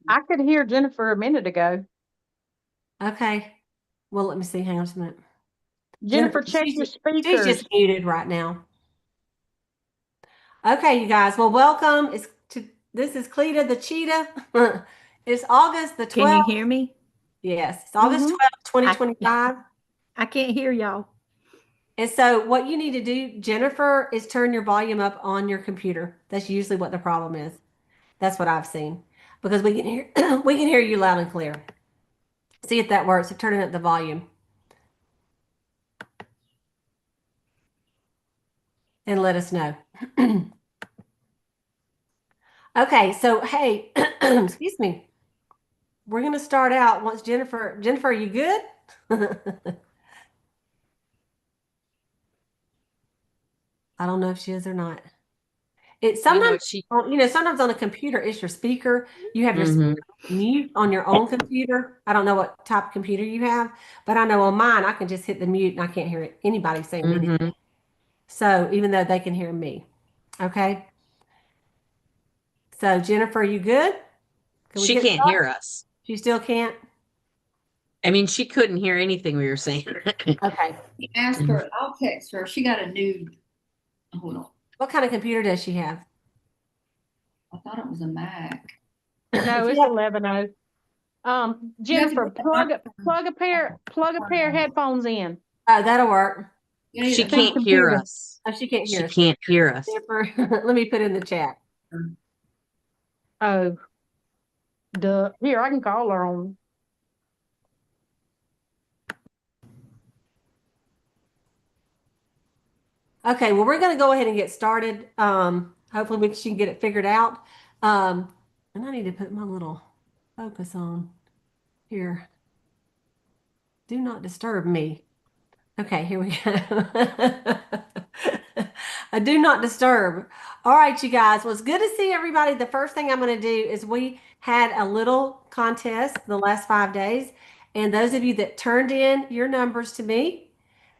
I could hear Jennifer a minute ago. Okay. Well, let me see. Hang on just a minute. Jennifer, Jennifer, check your she's just speakers. muted right now. Okay, you guys. Well, welcome. This is Cleta the Cheetah. It's August the Can you 12th. hear me? Yes, it's August Mm-hmm. 12th, I 2025. I can't hear y'all. And so what you need to do, Jennifer, is turn your volume up on your computer. That's usually what the problem is. That's what I've seen. Because we can hear we can hear you loud and clear. See if that works. Turning up the volume. And let us know. Okay, so hey, excuse me. We're going to start out once Jennifer, are you good? I don't know if she is or not. It You know, sometimes, sometimes on a computer, it's your speaker. You have your Mhm. speaker mute on your own computer. I don't know what type of computer you have, but I know on mine, I can just hit the mute and I can't hear anybody saying anything. Mhm. So even though they can hear me. Okay. So Jennifer, are you good? Can we She get can't started? hear us. She still can't? I mean, she couldn't hear anything we were saying. Okay. Ask her. I'll text her. She got a new. Hold on. What kind of computer does she have? I thought it was a Mac. No, it's Yeah. 11:0. You have to Jennifer, get the plug a pair of headphones in. Oh, that'll work. You need She a To the can't hear computer. us. Oh, she can't She hear us. can't hear us. Jennifer, let me put in the chat. Oh, duh. Here, I can call her on. Okay, well, we're going to go ahead and get started. Hopefully she can get it figured out. And I need to put my little focus on here. Do not disturb me. Okay, here we go. I do not disturb. All right, you guys. Well, it's good to see everybody. The first thing I'm going to do is we had a little contest the last 5 days. And those of you that turned in your numbers to me,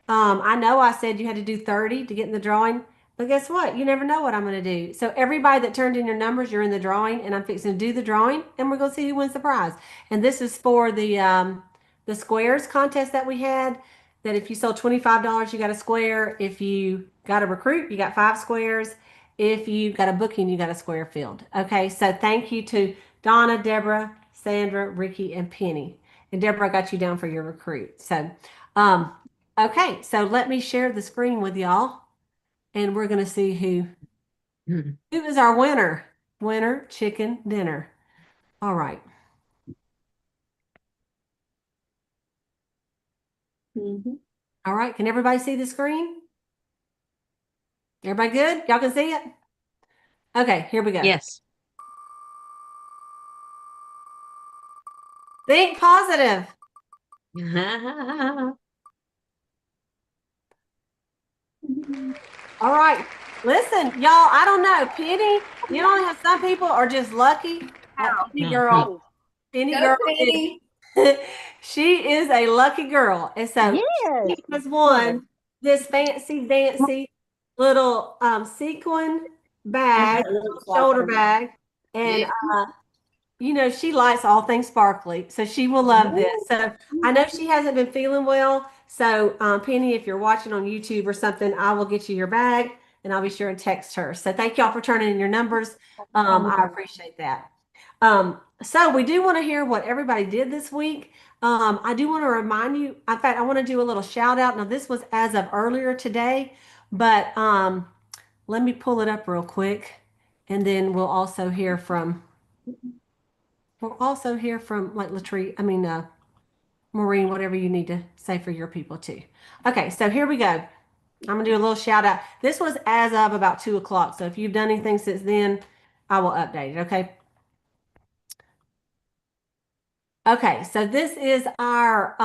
I know I said you had to do 30 to get in the drawing, but guess what? You never know what I'm going to do. So everybody that turned in your numbers, you're in the drawing, and I'm fixing to do the drawing, and we're going to see who wins the prize. And this is for the squares contest that we had. That if you sold $25, you got a square. If you got a recruit, you got 5 squares. If you got a booking, you got a square filled. Okay, so thank you to Donna, Deborah, Sandra, Ricky, and Penny. And Deborah got you down for your recruit. So, okay, so let me share the screen with y'all, and we're going to see Mhm. who is our winner. Winner chicken dinner. All right. All right. Can everybody see the screen? Everybody good? Y'all can see it? Okay, here we go. Yes. Think positive. All right. Listen, y'all, I don't know. Penny, you know how some people are just lucky. Penny girl. Penny Go, girl Penny. she is a lucky girl. And so Yes. she has won this fancy dancy little sequin bag, shoulder bag. And she likes all things sparkly, so she will love this. So I know she hasn't been feeling well. So Penny, if you're watching on YouTube or something, I will get you your bag and I'll be sure and text her. So thank y'all for turning in your numbers. I appreciate that. So we do want to hear what everybody did this week. I do want to remind you, in fact, I want to do a little shout out. Now, this was as of earlier today, but let me pull it up real quick. And then we'll also hear from like Latree, Maureen, whatever you need to say for your people too. Okay, so here we go. I'm gonna do a little shout out. This was as of about 2 o'clock. So if you've done anything since then, I will update it. Okay. Okay, so this is our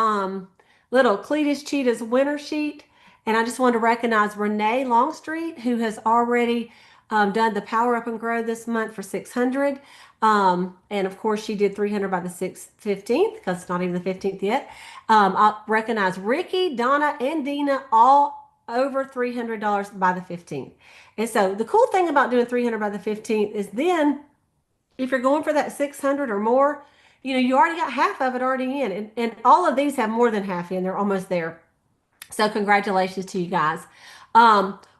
little Cletus Cheetahs winner sheet. And I just want to recognize Renee Longstreet, who has already done the Power Up and Grow this month for 600. And of course, she did 300 by the 15th, because it's not even the 15th yet. I'll recognize Ricky, Donna, and Dina, all over $300 by the 15th. And so the cool thing about doing 300 by the 15th is then if you're going for that 600 or more, you already got half of it already in. And all of these have more than half in. They're almost there. So congratulations to you guys.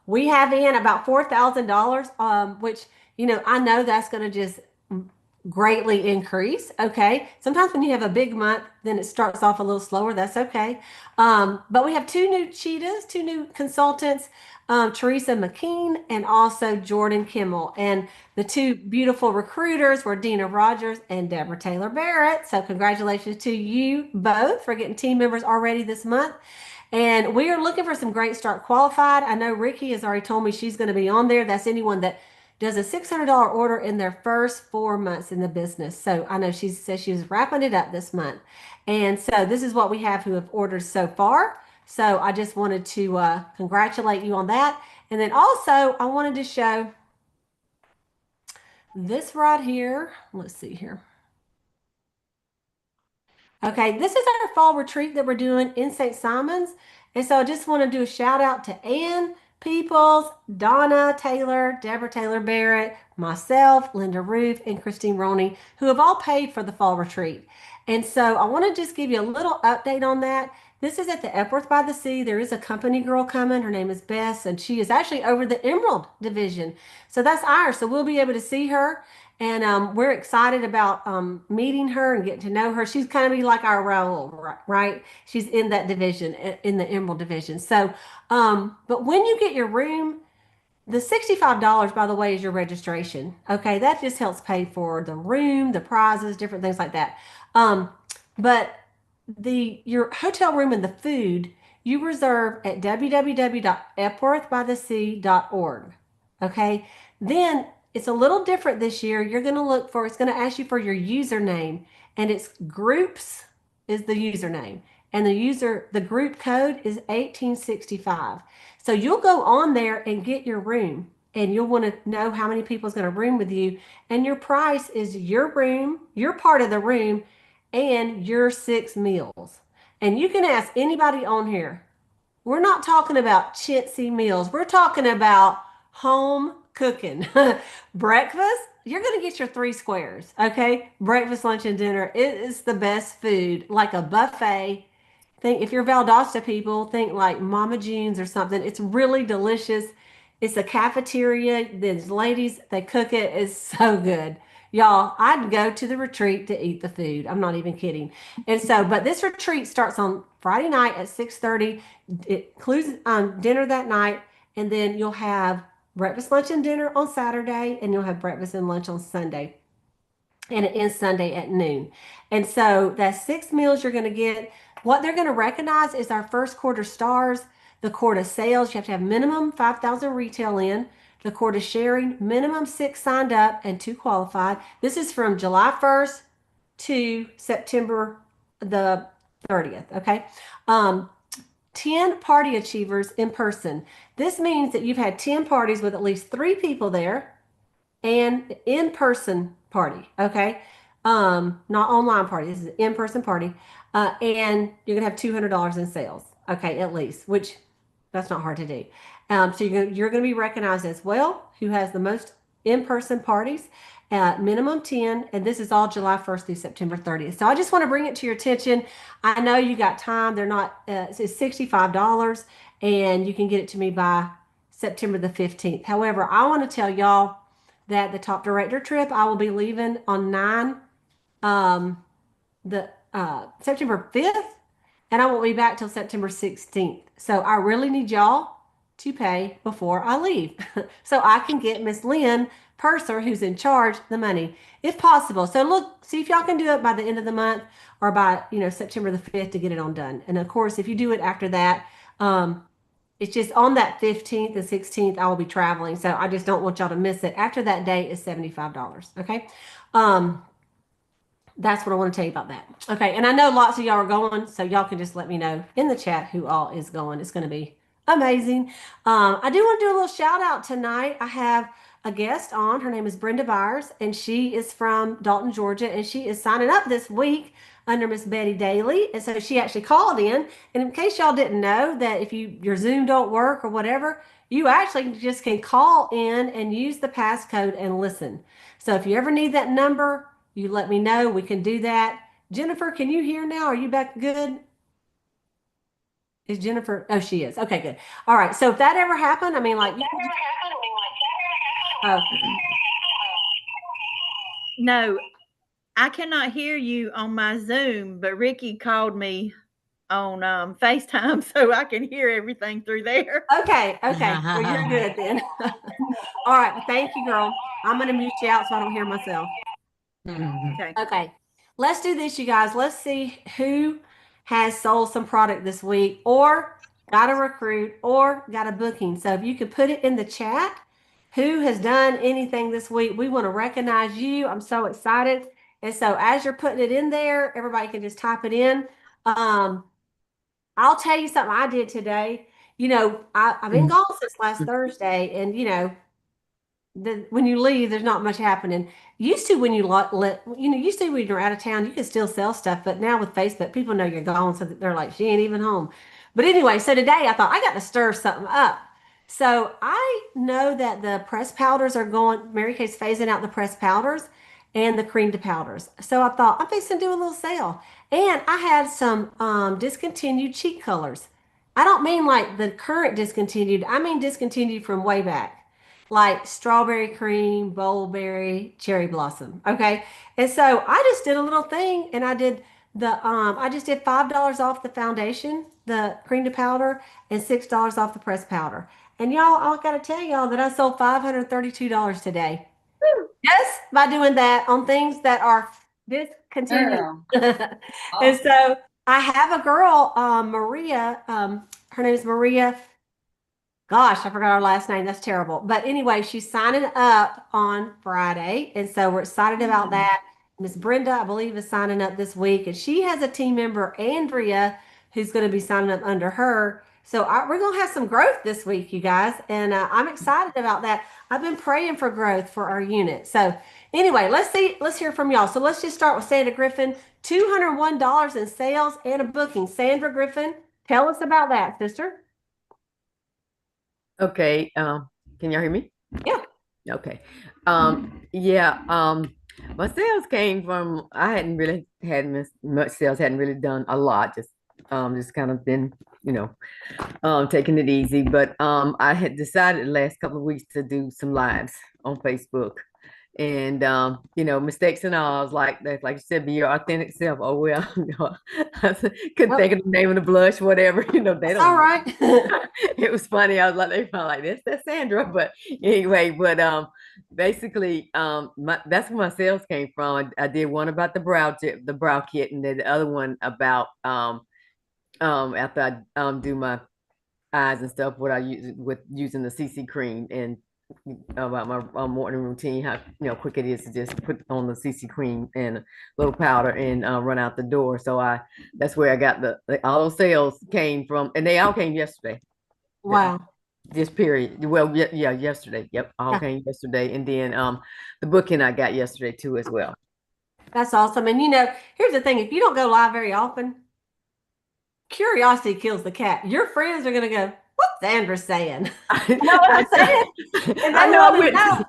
We have in about $4,000, which, I know that's going to just greatly increase. Okay. Sometimes when you have a big month, then it starts off a little slower. That's okay. But we have two new cheetahs, two new consultants, Teresa McKean and also Jordan Kimmel. And the two beautiful recruiters were Dina Rogers and Deborah Taylor Barrett. So congratulations to you both for getting team members already this month. And we are looking for some great start qualified. I know Ricky has already told me she's going to be on there. That's anyone that does a $600 order in their first 4 months in the business. So I know she says she was wrapping it up this month. And so this is what we have who have ordered so far. So I just wanted to congratulate you on that. And then also I wanted to show this right here. Let's see here. Okay, this is our fall retreat that we're doing in St. Simons. And so I just want to do a shout out to Ann Peoples, Donna Taylor, Deborah Taylor Barrett, myself, Linda Roof, and Christine Roney, who have all paid for the fall retreat. And so I want to just give you a little update on that. This is at the Epworth by the Sea. There is a company girl coming. Her name is Bess, and she is actually over the Emerald division. So that's ours. So we'll be able to see her. And we're excited about meeting her and getting to know her. She's kind of be like our Raoul, right? She's in that division, in the Emerald division. So, but when you get your room, the $65, by the way, is your registration. Okay, that just helps pay for the room, the prizes, different things like that. But your hotel room and the food you reserve at www.epworthbythesea.org. Okay, then it's a little different this year. You're going to look for, it's going to ask you for your username, and it's groups is the username, and the group code is 1865. So you'll go on there and get your room, and you'll want to know how many people is going to room with you, and your price is your room, your part of the room, and your 6 meals. And you can ask anybody on here. We're not talking about chintzy meals. We're talking about home cooking. Breakfast, you're going to get your 3 squares, okay? Breakfast, lunch, and dinner. It is the best food, like a buffet. Think if you're Valdosta people, think like Mama June's or something. It's really delicious. It's a cafeteria. These ladies, they cook it. It's so good. Y'all, I'd go to the retreat to eat the food. I'm not even kidding. And so, but this retreat starts on Friday night at 6:30. It includes dinner that night, and then you'll have breakfast, lunch, and dinner on Saturday, and you'll have breakfast and lunch on Sunday. And it ends Sunday at noon. And so that's 6 meals you're going to get. What they're going to recognize is our first quarter stars, the quarter sales. You have to have minimum 5,000 retail in. The quarter sharing, minimum 6 signed up and 2 qualified. This is from July 1st to September the 30th. Okay. 10 party achievers in person. This means that you've had 10 parties with at least 3 people there and in-person party. Okay. Not online party. This is an in-person party. And you're going to have $200 in sales. Okay. At least, which that's not hard to do. So you're going to be recognized as well, who has the most in-person parties, minimum 10, and this is all July 1st through September 30th. So I just want to bring it to your attention. I know you got time. They're not, it's $65, and you can get it to me by September the 15th. However, I want to tell y'all that the top director trip, I will be leaving on September 5th, and I won't be back till September 16th. So I really need y'all to pay before I leave so I can get Miss Lynn Purser, who's in charge, the money if possible. So look, see if y'all can do it by the end of the month or by, September the 5th to get it on done. And of course, if you do it after that, it's just on that 15th and 16th, I will be traveling. So I just don't want y'all to miss it. After that date is $75. Okay. That's what I want to tell you about that. Okay. And I know lots of y'all are going, so y'all can just let me know in the chat who all is going. It's going to be amazing. I do want to do a little shout out tonight. I have a guest on. Her name is Brenda Byers, and she is from Dalton, Georgia, and she is signing up this week under Miss Betty Daly. And so she actually called in. And in case y'all didn't know that if your Zoom don't work or whatever, you actually just can call in and use the passcode and listen. So if you ever need that number, you let me know. We can do that. Jennifer, can you hear now? Are you back good? Is Jennifer? Oh, she is. Okay, good. All right. So if that ever happened, I mean, like, oh, No, I cannot hear you on my Zoom, but Ricky called me on FaceTime, so I can hear everything through there. okay. Well, you're good then. All right. Well, thank you, girl. I'm going to mute you out so I don't hear myself. Okay. Okay, let's do this, you guys. Let's see who has sold some product this week or got a recruit or got a booking. So if you could put it in the chat, who has done anything this week? We want to recognize you. I'm so excited. And so as you're putting it in there, everybody can just type it in. I'll tell you something I did today. I've been gone since last Thursday, and when you leave, there's not much happening. Used to when used to when you're out of town, you can still sell stuff, but now with Facebook, people know you're gone, so they're like, she ain't even home. But anyway, so today I thought I got to stir something up. So I know that the press powders are going, Mary Kay's phasing out the press powders and the cream to powders. So I thought I'm fixing to do a little sale. And I had some discontinued cheek colors. I don't mean like the current discontinued, I mean discontinued from way back like strawberry cream, bowlberry, cherry blossom. Okay. And so I just did a little thing and I just did $5 off the foundation, the cream to powder, and $6 off the pressed powder. And y'all, I gotta tell y'all that I sold $532 today. Yes, by doing that on things that are discontinued. And so I have a girl, Maria, her name is Maria. Gosh, I forgot her last name. That's terrible. But anyway, she's signing up on Friday. And so we're excited about that. Miss Brenda, I believe, is signing up this week. And she has a team member, Andrea, who's going to be signing up under her. So we're going to have some growth this week, you guys. And I'm excited about that. I've been praying for growth for our unit. So anyway, let's hear from y'all. So let's just start with Sandra Griffin. $201 in sales and a booking. Sandra Griffin, tell us about that, sister. Okay, can y'all hear me? Yeah. Okay. My sales came from I hadn't really had much sales, hadn't really done a lot, just kind of been, taking it easy. But I had decided the last couple of weeks to do some lives on Facebook. And mistakes and all. I was like you said, be your authentic self. Oh well, couldn't think of the name of the blush, whatever. They don't. All right. It was funny. I was like, they found like this. That's Sandra. But anyway, basically, that's where my sales came from. I did one about the brow kit, and then the other one about after I do my eyes and stuff, what I use with using the CC cream and about my morning routine, how quick it is to just put on the CC cream and a little powder and run out the door. So that's where I got all those sales came from, and they all came yesterday. Wow. This period. Well, yeah, yesterday. Yep, all came yesterday, and then the booking I got yesterday too as well. That's awesome. And here's the thing: if you don't go live very often, curiosity kills the cat. Your friends are gonna go, "What's Sandra saying?" You know what I'm saying? And I know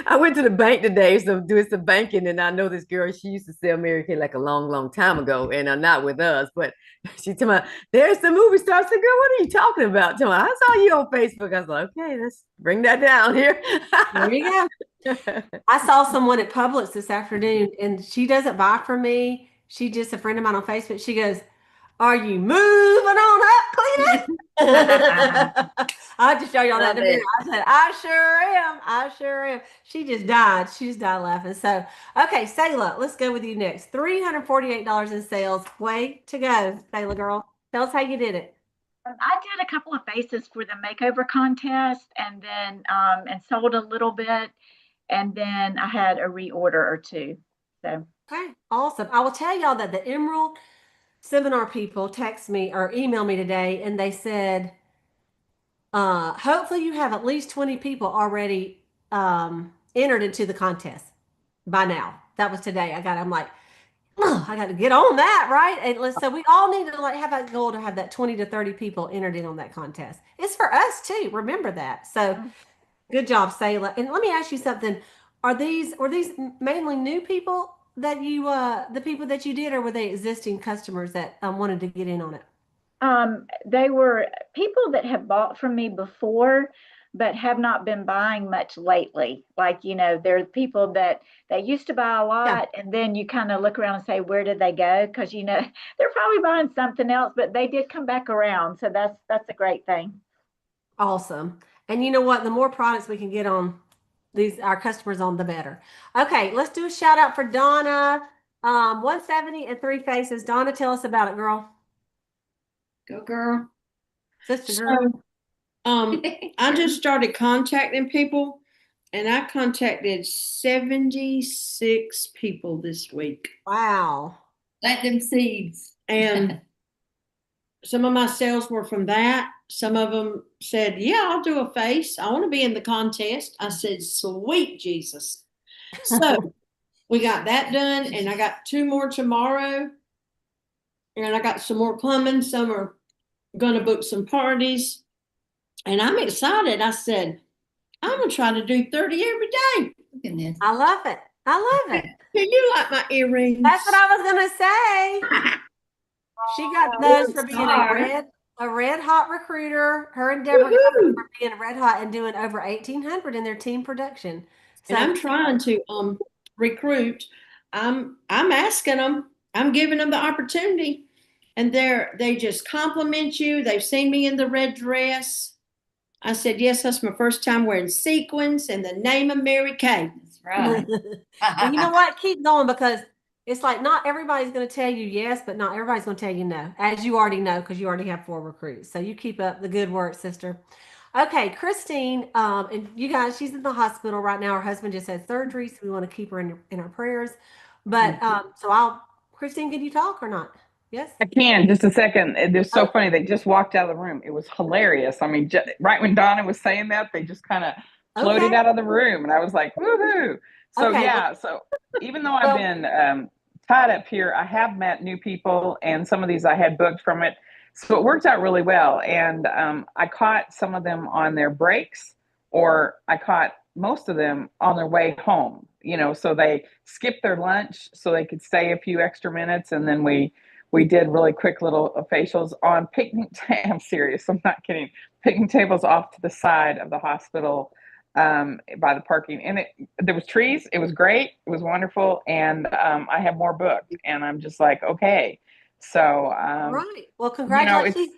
I went to the bank today, so doing some banking, and I know this girl. She used to sell Mary Kay like a long, long time ago, and not with us. But she told me, "There's the movie star." I said, "Girl, what are you talking about?" Told me, I saw you on Facebook. I was like, "Okay, let's bring that down here." There you go. I saw someone at Publix this afternoon, and she doesn't buy from me. She just a friend of mine on Facebook. She goes, "Are you moving on up, Cletus?" I had to show y'all that in a minute. I said, "I sure am. I sure am." She just died. She just died laughing. So, okay, Sayla, let's go with you next. $348 in sales. Way to go, Sayla girl. Tell us how you did it. I did a couple of faces for the makeover contest, and then and sold a little bit, and then I had a reorder or two. So okay, awesome. I will tell y'all that the Emerald seminar people text me or email me today, and they said, hopefully you have at least 20 people already entered into the contest by now. That was today. I'm like, I got to get on that, right? And so we all need to have that goal to have that 20 to 30 people entered in on that contest. It's for us too. Remember that. So good job, Sayla. And let me ask you something. Are these mainly new people that you the people that you did, or were they existing customers that wanted to get in on it? They were people that have bought from me before, but have not been buying much lately. Like, there are people that used to buy a lot, and then you kind of look around and say, where did they go? Because they're probably buying something else, but they did come back around. So that's a great thing. Awesome. And you know what? The more products we can get on our customers on, the better. Okay, let's do a shout out for Donna. 170 and 3 Faces. Donna, tell us about it, girl. Go girl. Sister girl. I just started contacting people, and I contacted 76 people this week. Wow. Plant them seeds. And some of my sales were from that. Some of them said, yeah, I'll do a face. I want to be in the contest. I said, sweet Jesus. So we got that done, and I got 2 more tomorrow. And I got some more coming. Some are going to book some parties. And I'm excited. I said, I'm going to try to do 30 every day. Look at this. I love it. I love it. Do you like my earrings? That's what I was going to say. She got those for being a red hot recruiter. Her and Deborah got them for being red hot and doing over 1,800 in their team production. So, And I'm trying to recruit. I'm asking them. I'm giving them the opportunity, and they just compliment you. They've seen me in the red dress. I said, yes, that's my first time wearing sequins and the name of Mary Kay. That's right. and you know what? Keep going, because it's like not everybody's going to tell you yes, but not everybody's going to tell you no, as you already know, because you already have 4 recruits. So you keep up the good work, sister. Okay, Christine, and you guys, she's in the hospital right now. Her husband just had surgery, so we want to keep her in our prayers. But Christine, can you talk or not? Yes, I can. Just a second. It was so funny. They just walked out of the room. It was hilarious. I mean, right when Donna was saying that, they just kind of floated out of the room, and I was like, woohoo! So so even though I've been tied up here, I have met new people, and some of these I had booked from it. So it worked out really well. And I caught some of them on their breaks, or I caught most of them on their way home. So they skipped their lunch so they could stay a few extra minutes, and then we did really quick little facials on picnic. I'm serious. I'm not kidding. Picnic tables off to the side of the hospital by the parking. And there was trees. It was great. It was wonderful. And I have more booked. And I'm just like, okay. So. Right. Well, congratulations.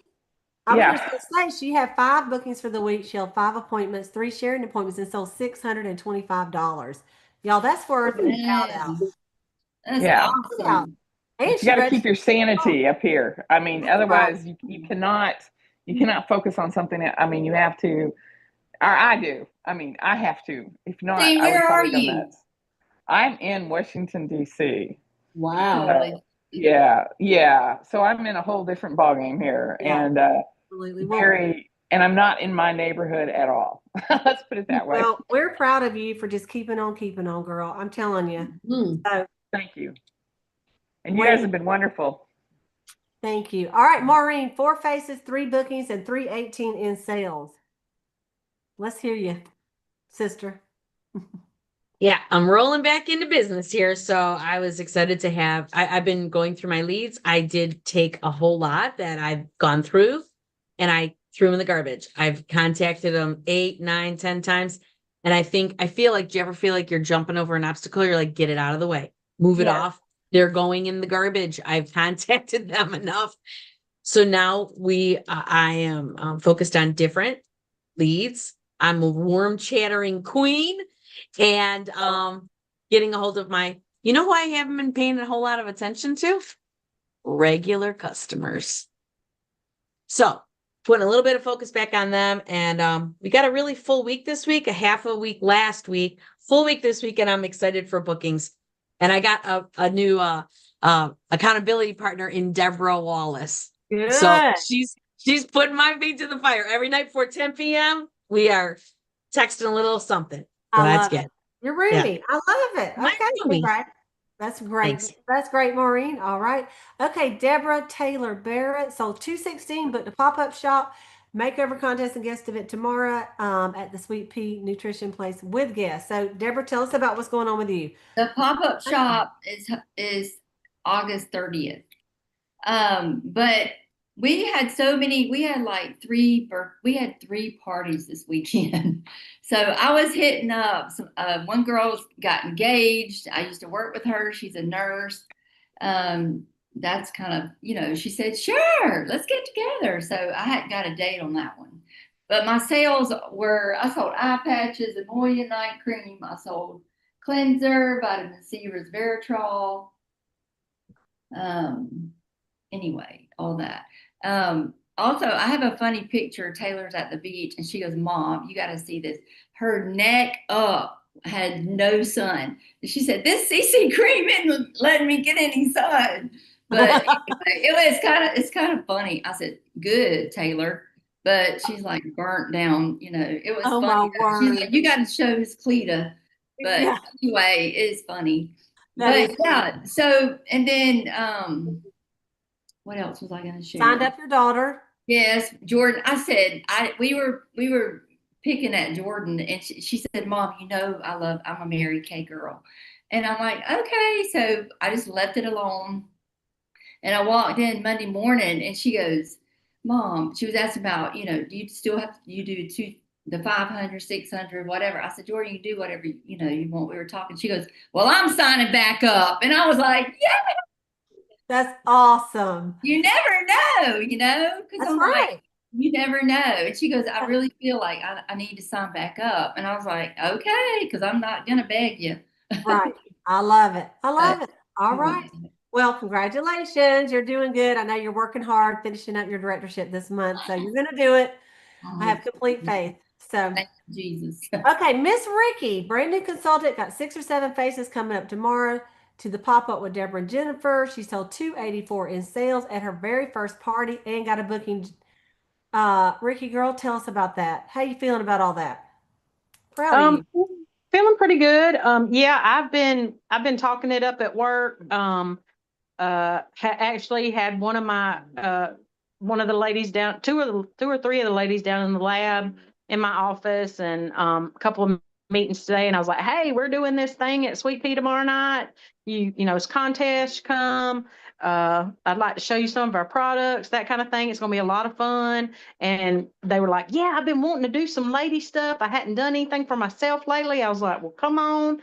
I was just going to say, she had 5 bookings for the week. She held 5 appointments, 3 sharing appointments, and sold $625. Y'all, that's worth a shout out. That's awesome. And you got to keep your sanity up here. I mean, otherwise you cannot focus on something. I mean, you have to, or I do. I mean, I have to. If not, Dee, where are you? Nuts. I'm in Washington, D.C. Wow. Yeah. So I'm in a whole different ballgame here, and absolutely. And I'm not in my neighborhood at all. Let's put it that way. Well, we're proud of you for just keeping on, girl. I'm telling you. So, thank you. And you guys have been wonderful. Thank you. All right, Maureen, 4 faces, 3 bookings, and 318 in sales. Let's hear you, sister. Yeah, I'm rolling back into business here. So I was excited to have, I've been going through my leads. I did take a whole lot that I've gone through, and I threw them in the garbage. I've contacted them 8, 9, 10 times. And I feel like, do you ever feel like you're jumping over an obstacle? You're like, get it out of the way, move it off. They're going in the garbage. I've contacted them enough. So now I am focused on different leads. I'm a warm chattering queen, and getting a hold of you know who I haven't been paying a whole lot of attention to? Regular customers. So putting a little bit of focus back on them. And we got a really full week this week, a half a week last week, full week this week. And I'm excited for bookings. And I got a new accountability partner in Deborah Wallace. Good. So she's putting my feet to the fire. Every night before 10 p.m., we are texting a little something. So that's good. You're roomie. Yeah. I love it. Okay, right. That's great. Thanks. That's great, Maureen. All right. Okay, Deborah Taylor Barrett sold 216, but the pop-up shop. makeover contest and guest event tomorrow at the Sweet Pea Nutrition Place with guests. So, Deborah, tell us about what's going on with you. The pop-up shop is August 30th. But we had like we had three parties this weekend. So I was hitting up one girl got engaged. I used to work with her. She's a nurse. That's kind of, she said, sure, let's get together. So I hadn't got a date on that one. But my sales I sold eye patches, emollient night cream. I sold cleanser, vitamin C resveratrol. Anyway, all that. Also, I have a funny picture. Taylor's at the beach and she goes, Mom, you got to see this. Her neck up had no sun. And she said, this CC cream isn't letting me get any sun. But it's kind of funny. I said, good, Taylor. But she's like burnt down, it was Oh, funny. my word. She's like, you got to show his Cleta. But Yeah. anyway, it's funny. That But is yeah, so, and then, what else was I going to share? signed up your daughter. Yes, Jordan. I said, we were picking at Jordan and she said, Mom, I'm a Mary Kay girl. And I'm like, okay. So I just left it alone. And I walked in Monday morning and she goes, Mom, she was asking about, do you still you do the 500, 600, whatever. I said, Jordan, you do whatever, you want. We were talking. She goes, well, I'm signing back up. And I was like, yeah. That's awesome. You never know, because That's I'm right. like, you never know. And she goes, I really feel like I need to sign back up. And I was like, okay, because I'm not going to beg you. Right. I love it. I love it. All right. Well, congratulations. You're doing good. I know you're working hard, finishing up your directorship this month. So you're going to do it. I have complete faith. So, thank you, Jesus. Okay, Miss Ricky, brand new consultant, got 6 or 7 faces coming up tomorrow to the pop-up with Deborah and Jennifer. She sold $284 in sales at her very first party and got a booking. Ricky girl, tell us about that. How you feeling about all that? Proud of you. Feeling pretty good. Yeah, I've been talking it up at work. Actually had one of the ladies down, two or three of the ladies down in the lab in my office, and a couple of meetings today. And I was like, hey, we're doing this thing at Sweet Pea tomorrow night. It's contest, come. I'd like to show you some of our products, that kind of thing. It's going to be a lot of fun. And they were like, yeah, I've been wanting to do some lady stuff. I hadn't done anything for myself lately. I was like, well, come on.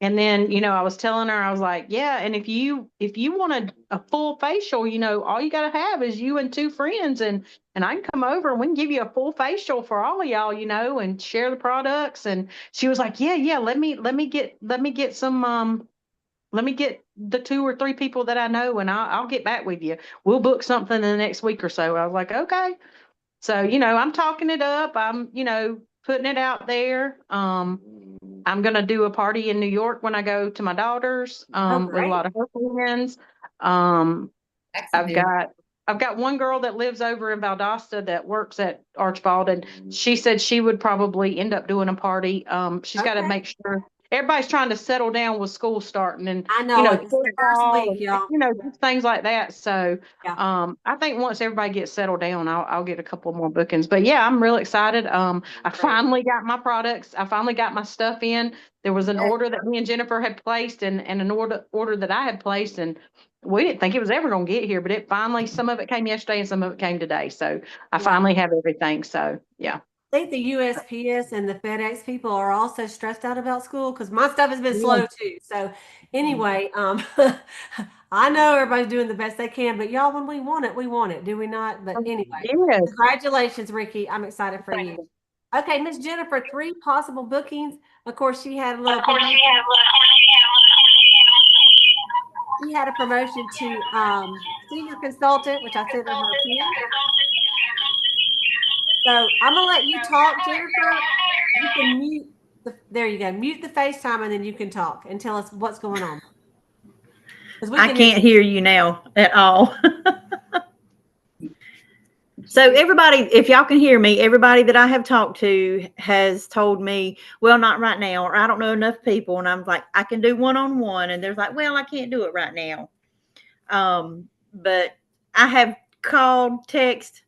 And then, I was telling her, I was like, yeah, and if you want a full facial, all you got to have is you and 2 friends, and I can come over and we can give you a full facial for all of y'all, and share the products. And she was like, yeah, let me get some, let me get the 2 or 3 people that I know, and I'll get back with you. We'll book something in the next week or so. I was like, okay. So, I'm talking it up. I'm, putting it out there. I'm going to do a party in New York when I go to my daughter's, with a lot of her friends. I've got one girl that lives over in Valdosta that works at Archibald, and she said she would probably end up doing a party. She's got to make sure everybody's trying to settle down with school starting, and I know it's the first week, y'all. just things like that. So I think once everybody gets settled down, I'll get a couple more bookings. But yeah, I'm real excited. I finally got my products. I finally got my stuff in. There was an order that me and Jennifer had placed, and an order that I had placed, and we didn't think it was ever going to get here, but some of it came yesterday and some of it came today. So I finally have everything. So yeah. I think the USPS and the FedEx people are also stressed out about school because my stuff has been slow too. So anyway, I know everybody's doing the best they can, but y'all, when we want it, do we not? But anyway, congratulations, Ricky. I'm excited for you. Okay, Miss Jennifer, 3 possible bookings. Of course, she had a little. She had a promotion to senior consultant, which I sent her here. So I'm gonna let you talk, Jennifer. You can mute there you go. Mute the FaceTime and then you can talk and tell us what's going on. I can't hear you now at all. So everybody, if y'all can hear me, everybody that I have talked to has told me, well, not right now, or I don't know enough people. And I'm like, I can do one-on-one. And they're like, well, I can't do it right now. But I have called, text,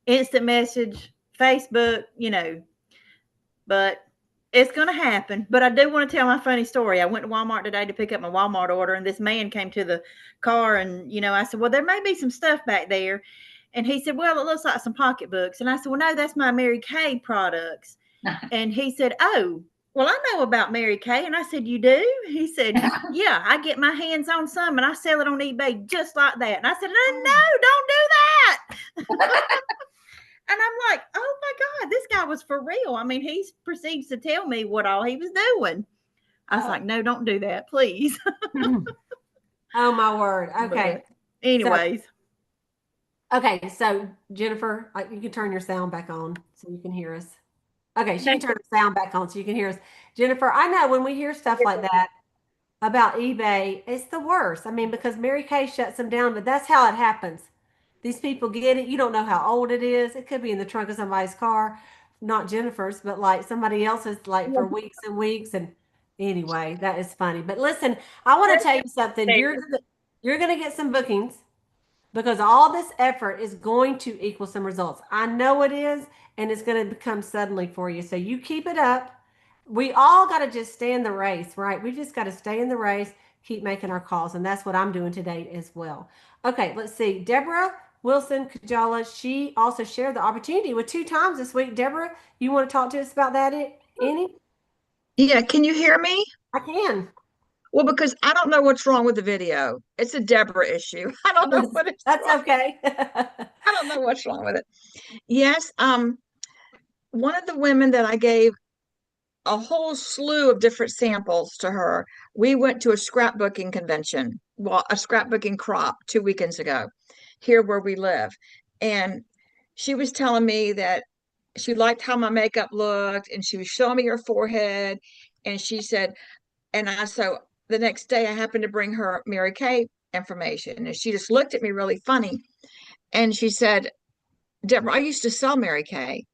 instant message, Facebook, but it's going to happen. But I do want to tell my funny story. I went to Walmart today to pick up my Walmart order, and this man came to the car, and, I said, well, there may be some stuff back there. And he said, well, it looks like some pocketbooks. And I said, well, no, that's my Mary Kay products. And he said, oh, well, I know about Mary Kay. And I said, you do? He said, yeah, I get my hands on some and I sell it on eBay just like that. And I said, no, don't do that. And I'm like, oh my God, this guy was for real. I mean, he proceeds to tell me what all he was doing. I was like, no, don't do that, please. Oh my word. Okay. But anyways. So Jennifer, you can turn your sound back on so you can hear us. Okay, she can turn her sound back on so you can hear us. Jennifer, I know when we hear stuff like that about eBay, it's the worst. I mean, because Mary Kay shuts them down, but that's how it happens. These people get it. You don't know how old it is. It could be in the trunk of somebody's car, not Jennifer's, but like somebody else's, like for weeks and weeks. And anyway, that is funny. But listen, I want to tell you something. You're gonna get some bookings because all this effort is going to equal some results. I know it is, and it's going to become suddenly for you. So you keep it up. We all got to just stay in the race, right? We just got to stay in the race, keep making our calls. And that's what I'm doing today as well. Okay, let's see. Deborah Wilson Kajala, she also shared the opportunity with 2 times this week. Deborah, you want to talk to us about that, Annie? Yeah, can you hear me? I can. Well, because I don't know what's wrong with the video. It's a Deborah issue. I don't know what it's That's wrong. okay. I don't know what's wrong with it. Yes, one of the women that I gave a whole slew of different samples to her, we went to a scrapbooking convention, well, a scrapbooking crop 2 weekends ago, here where we live. And she was telling me that she liked how my makeup looked, and she was showing me her forehead. And she said, so the next day I happened to bring her Mary Kay information, and she just looked at me really funny. And she said, Deborah, I used to sell Mary Kay.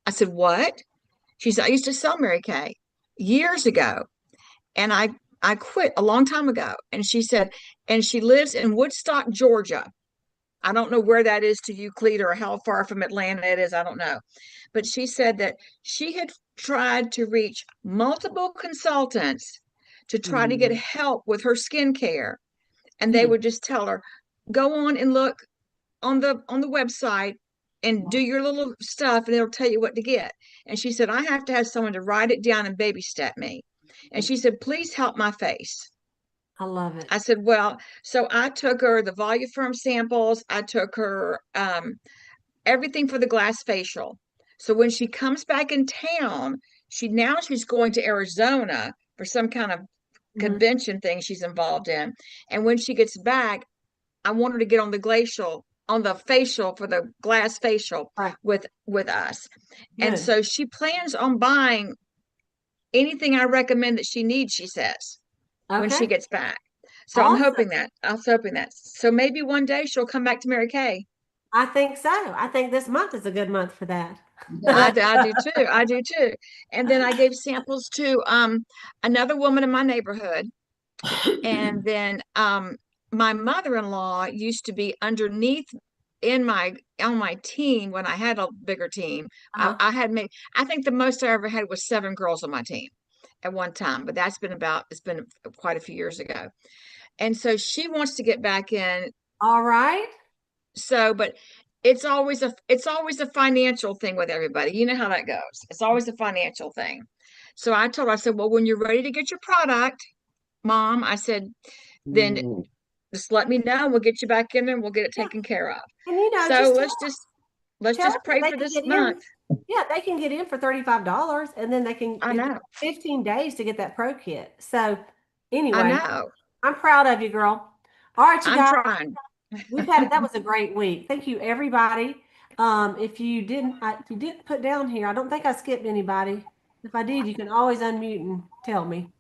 I said, what? She said, I used to sell Mary Kay years ago. And I quit a long time ago. And she said, and she lives in Woodstock, Georgia. I don't know where that is to Euclid or how far from Atlanta it is. I don't know. But she said that she had tried to reach multiple consultants to try to get help with her skincare. And they would just tell her, go on and look on the website and do your little stuff, and it'll tell you what to get. And she said, I have to have someone to write it down and baby step me. And she said, please help my face. I love it. I said, well, so I took her the Voluform samples. I took her everything for the glass facial. So when she comes back in town, she's going to Arizona for some kind of convention thing she's involved in. And when she gets back, I want her to get on the facial for the glass facial with us. Good. And so she plans on buying anything I recommend that she needs, she says, when she gets back. So awesome. I was hoping that. So maybe one day she'll come back to Mary Kay. I think so. I think this month is a good month for that. I do too. And then I gave samples to another woman in my neighborhood. And then my mother-in-law used to be underneath on my team when I had a bigger team. I think the most I ever had was 7 girls on my team at one time, but it's been quite a few years ago. And so she wants to get back in. All right. So, but it's always a financial thing with everybody. You know how that goes. It's always a financial thing. So I told her, I said, well, when you're ready to get your product, Mom, I said, then just let me know. We'll get you back in there and we'll get it taken care of. And so let's just pray for this month. Yeah, they can get in for $35 and then they can get 15 days to get that pro kit. So anyway, I know. I'm proud of you, girl. All right, you guys. I'm trying. That was a great week. Thank you, everybody. If you didn't put down here, I don't think I skipped anybody. If I did, you can always unmute and tell me.